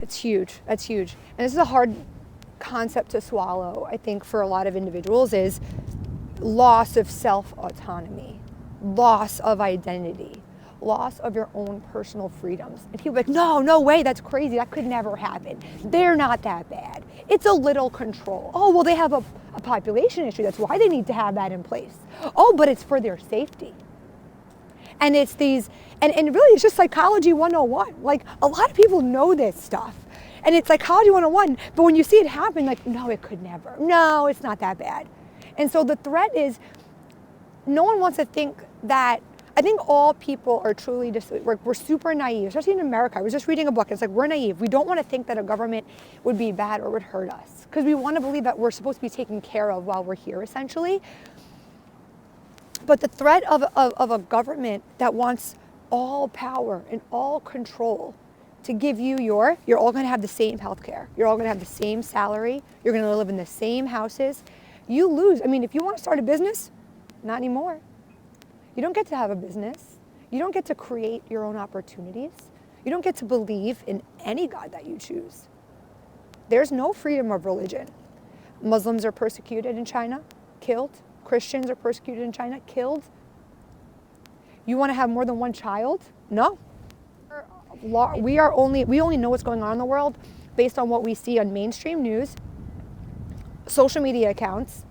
It's huge. That's huge. And this is a hard concept to swallow, I think, for a lot of individuals, is loss of self-autonomy, loss of identity, loss of your own personal freedoms. And people are like, no way, that's crazy. That could never happen. They're not that bad. It's a little control. Oh, well, they have a population issue. That's why they need to have that in place. Oh, but it's for their safety. And it's these, and really it's just psychology 101. Like, a lot of people know this stuff. And it's psychology 101, but when you see it happen, like, no, it could never. No, it's not that bad. And so the threat is, no one wants to think that, I think all people are truly just, we're super naive, especially in America. I was just reading a book, it's like, we're naive. We don't want to think that a government would be bad or would hurt us, because we want to believe that we're supposed to be taken care of while we're here, essentially. But the threat of a government that wants all power and all control to give you you're all going to have the same health care. You're all going to have the same salary. You're going to live in the same houses. You lose. I mean, if you want to start a business, not anymore. You don't get to have a business. You don't get to create your own opportunities. You don't get to believe in any God that you choose. There's no freedom of religion. Muslims are persecuted in China, killed. Christians are persecuted in China, killed. You want to have more than one child? No. We only know what's going on in the world based on what we see on mainstream news, social media accounts,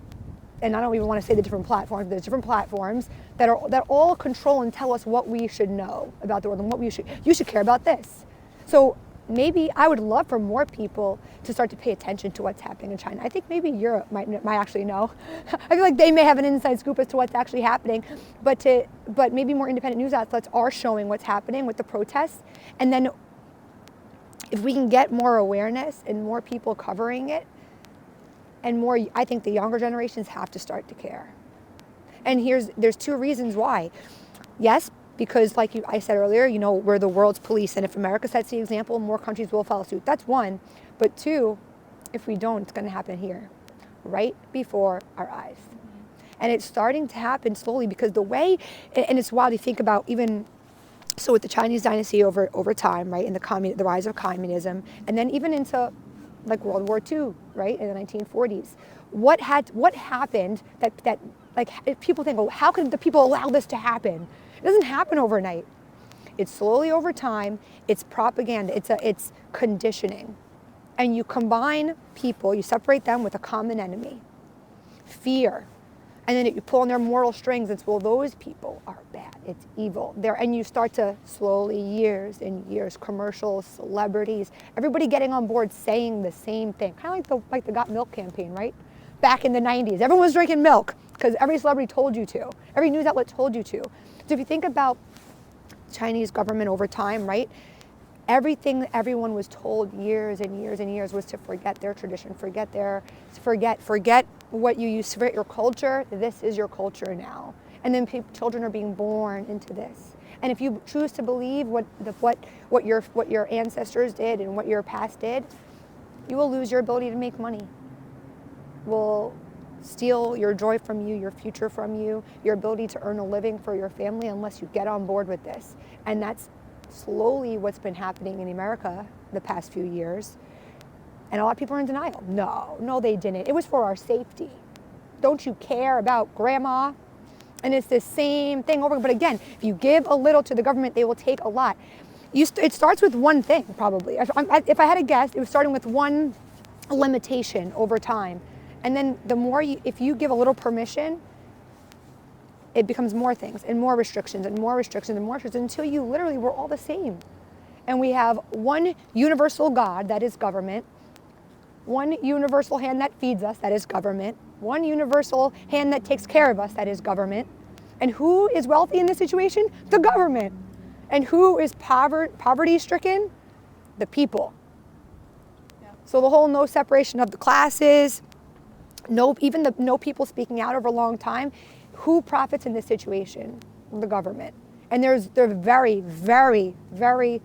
and I don't even want to say the different platforms. There's different platforms that all control and tell us what we should know about the world and what you should care about this. So maybe I would love for more people to start to pay attention to what's happening in China. I think maybe Europe might actually know. I feel like they may have an inside scoop as to what's actually happening, but maybe more independent news outlets are showing what's happening with the protests. And then if we can get more awareness and more people covering it, and more, I think the younger generations have to start to care. And there's two reasons why. Yes, because like I said earlier, we're the world's police, and if America sets the example, more countries will follow suit. That's one. But two, if we don't, it's going to happen here, right before our eyes. And it's starting to happen slowly, because the way, and it's wild to think about, even so with the Chinese dynasty over time, right, and the rise of communism, and then even into like World War II, right, in the 1940s. What happened that like people think, well, how could the people allow this to happen? It doesn't happen overnight. It's slowly over time. It's propaganda. It's conditioning. And you combine people, you separate them with a common enemy, fear. And then you pull on their moral strings. It's, well, those people are bad. It's evil. And you start to slowly, years and years, commercials, celebrities, everybody getting on board saying the same thing. Kind of like the Got Milk campaign, right? Back in the 90s, everyone was drinking milk because every celebrity told you to. Every news outlet told you to. So if you think about Chinese government over time, right? Everything that everyone was told years and years and years was to forget their tradition, forget what you used, forget your culture. This is your culture now. And then children are being born into this. And if you choose to believe what your ancestors did and what your past did, you will lose your ability to make money. Will steal your joy from you, your future from you, your ability to earn a living for your family, unless you get on board with this. And that's slowly what's been happening in America the past few years. And a lot of people are in denial. No, they didn't. It was for our safety. Don't you care about grandma? And it's the same thing over. But again, if you give a little to the government, they will take a lot. It starts with one thing, probably. If I had to guess, it was starting with one limitation over time. And then the more if you give a little permission, it becomes more things and more restrictions and more restrictions and more restrictions, until you literally, we're all the same. And we have one universal God, that is government, one universal hand that feeds us, that is government, one universal hand that takes care of us, that is government. And who is wealthy in this situation? The government. And who is poverty-stricken? The people. Yeah. So the whole no separation of the classes, no people speaking out over a long time. Who profits in this situation? The government. And there's very, very, very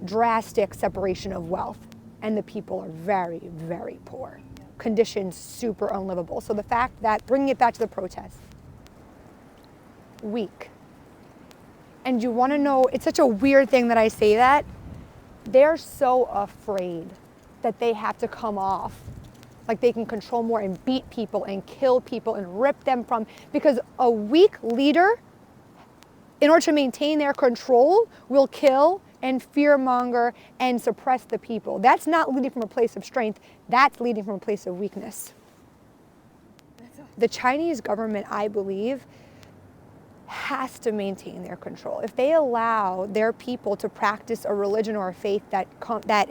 drastic separation of wealth. And the people are very, very poor. Conditions super unlivable. So the fact that, bringing it back to the protests, weak. And you want to know, it's such a weird thing that I say that, they're so afraid that they have to come off like they can control more and beat people and kill people and rip them from, because a weak leader, in order to maintain their control, will kill and fearmonger and suppress the people. That's not leading from a place of strength, that's leading from a place of weakness. The Chinese government, I believe, has to maintain their control. If they allow their people to practice a religion or a faith that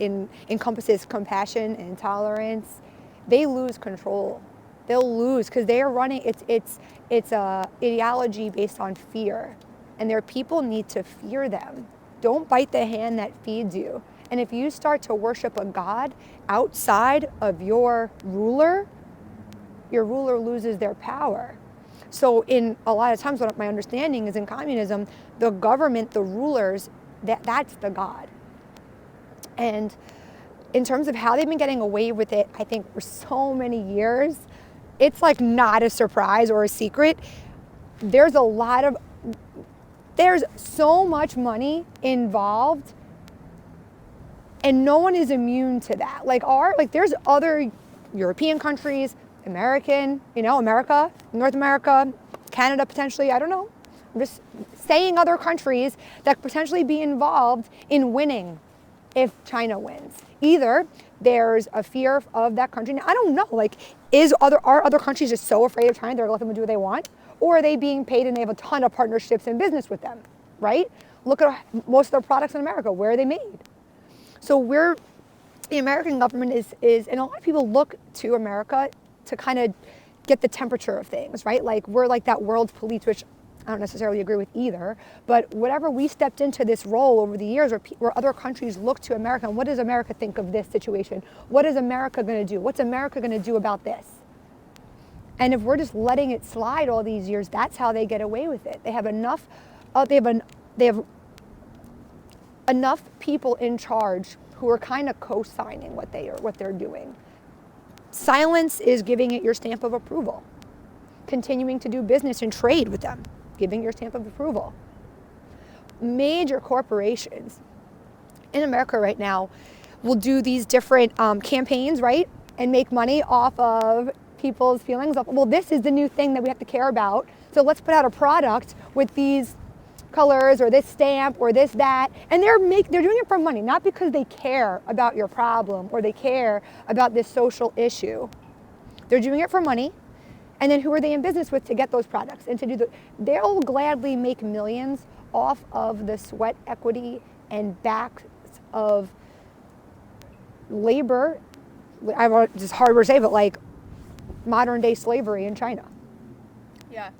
encompasses compassion and tolerance, they lose control. They'll lose because they are running. It's a ideology based on fear, and their people need to fear them. Don't bite the hand that feeds you. And if you start to worship a god outside of your ruler loses their power. So in a lot of times, what my understanding is in communism, the government, the rulers, that's the god. And in terms of how they've been getting away with it, I think for so many years, it's like not a surprise or a secret. There's so much money involved, and no one is immune to that. There's other European countries, America, North America, Canada potentially, I don't know. I'm just saying other countries that could potentially be involved in winning if China wins. Either there's a fear of that country. Now, I don't know, are other countries just so afraid of China they're going to let them do what they want? Or are they being paid and they have a ton of partnerships and business with them, right? Look at most of their products in America, where are they made? So the American government is, and a lot of people look to America to kind of get the temperature of things, right? Like we're like that world's police, which I don't necessarily agree with either, but whatever we stepped into this role over the years where other countries look to America, and what does America think of this situation? What is America going to do? What's America going to do about this? And if we're just letting it slide all these years, that's how they get away with it. They have enough, they have enough people in charge who are kind of co-signing what they're doing. Silence is giving it your stamp of approval. Continuing to do business and trade with them, giving your stamp of approval. Major corporations in America right now will do these different campaigns, right? And make money off of people's feelings of, well, this is the new thing that we have to care about. So let's put out a product with these colors or this stamp or this, that. And they're doing it for money, not because they care about your problem or they care about this social issue. They're doing it for money. And then who are they in business with to get those products and to do they'll gladly make millions off of the sweat equity and backs of labor. It's hard to say, but like modern day slavery in China. Yeah.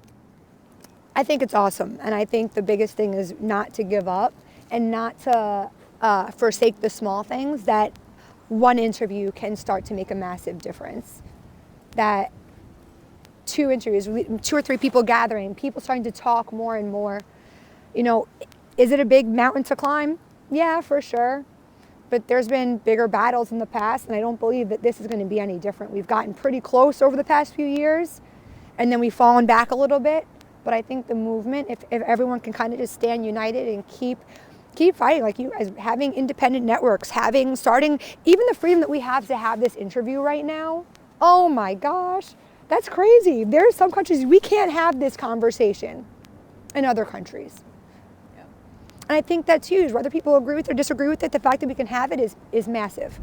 I think it's awesome. And I think the biggest thing is not to give up and not to forsake the small things, that one interview can start to make a massive difference. That 2 interviews, 2 or 3 people gathering, people starting to talk more and more. Is it a big mountain to climb? Yeah, for sure. But there's been bigger battles in the past, and I don't believe that this is going to be any different. We've gotten pretty close over the past few years, and then we've fallen back a little bit. But I think the movement, if everyone can kind of just stand united and keep fighting, like you guys, having independent networks, starting, even the freedom that we have to have this interview right now, oh my gosh, that's crazy. There's some countries we can't have this conversation in other countries. Yeah. And I think that's huge. Whether people agree with it or disagree with it, the fact that we can have it is massive.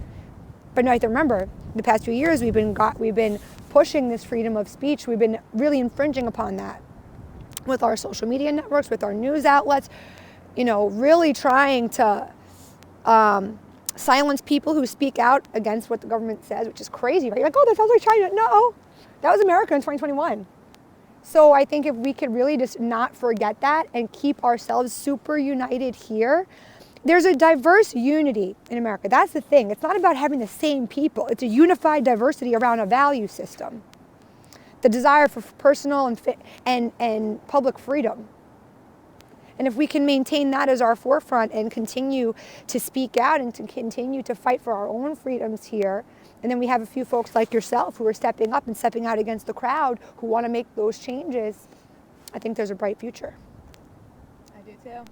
But now you have to remember, the past few years we've been pushing this freedom of speech. We've been really infringing upon that with our social media networks, with our news outlets, really trying to silence people who speak out against what the government says, which is crazy, right? You're like, oh, that sounds like China. No, that was America in 2021. So I think if we could really just not forget that and keep ourselves super united here, there's a diverse unity in America. That's the thing. It's not about having the same people. It's a unified diversity around a value system. The desire for personal and public freedom. And if we can maintain that as our forefront and continue to speak out and to continue to fight for our own freedoms here, and then we have a few folks like yourself who are stepping up and stepping out against the crowd who want to make those changes, I think there's a bright future. I do too.